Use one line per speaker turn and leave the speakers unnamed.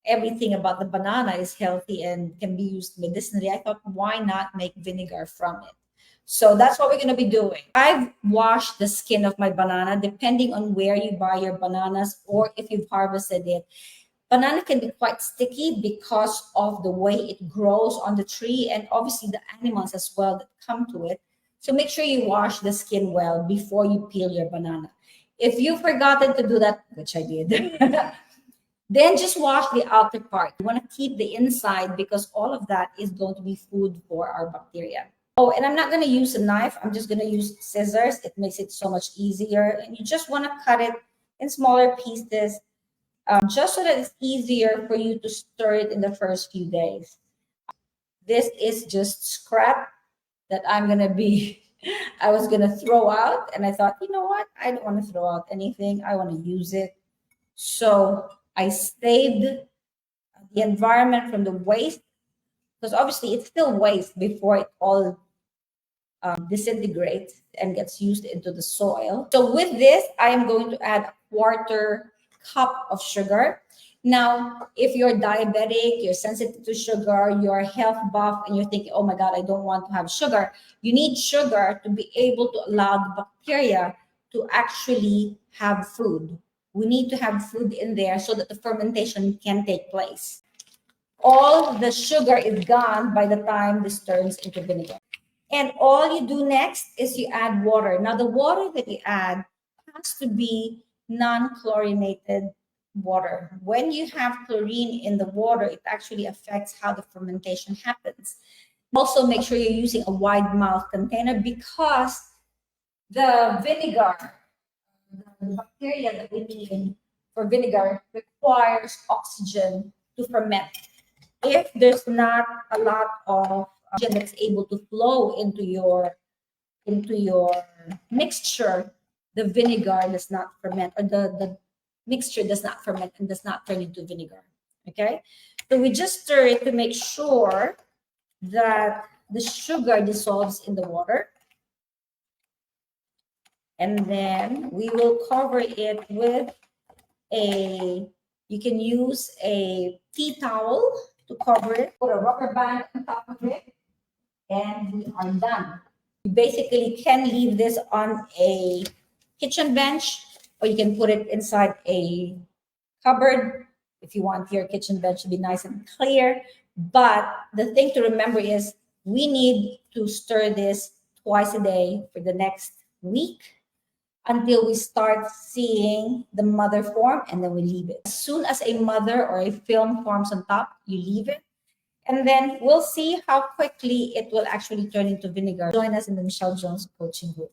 everything about the banana is healthy and can be used medicinally, I thought, why not make vinegar from it? So that's what we're going to be doing. I've washed the skin of my banana, depending on where you buy your bananas or if you've harvested it. Banana can be quite sticky because of the way it grows on the tree and obviously the animals as well that come to it. So make sure you wash the skin well before you peel your banana. If you've forgotten to do that, which I did, then just wash the outer part. You want to keep the inside because all of that is going to be food for our bacteria. Oh, and I'm not going to use a knife. I'm just going to use scissors. It makes it so much easier. And you just want to cut it in smaller pieces, just so that it's easier for you to stir it in the first few days. This is just scrap that I'm going to be, I was going to throw out. And I thought, you know what? I don't want to throw out anything. I want to use it. So I saved the environment from the waste, because obviously it's still waste before it all disintegrates and gets used into the soil. So with this, I am going to add a quarter cup of sugar. Now, if you're diabetic, you're sensitive to sugar, you're health buff, and you're thinking, oh my God, I don't want to have sugar, you need sugar to be able to allow the bacteria to actually have food. We need to have food in there so that the fermentation can take place. All the sugar is gone by the time this turns into vinegar. And all you do next is you add water. Now, the water that you add has to be non-chlorinated water. When you have chlorine in the water, it actually affects how the fermentation happens. Also, make sure you're using a wide mouth container because the vinegar, the bacteria that we need for vinegar requires oxygen to ferment. If there's not a lot of oxygen that's able to flow into your mixture, the vinegar does not ferment, or the mixture does not ferment and does not turn into vinegar. Okay, so we just stir it to make sure that the sugar dissolves in the water. And then we will cover it with you can use a tea towel to cover it, put a rubber band on top of it, and we are done. You basically can leave this on a kitchen bench, or you can put it inside a cupboard if you want your kitchen bench to be nice and clear. But the thing to remember is we need to stir this twice a day for the next week until we start seeing the mother form, and then we leave it. As soon as a mother or a film forms on top, you leave it. And then we'll see how quickly it will actually turn into vinegar. Join us in the Michelle Jones coaching group.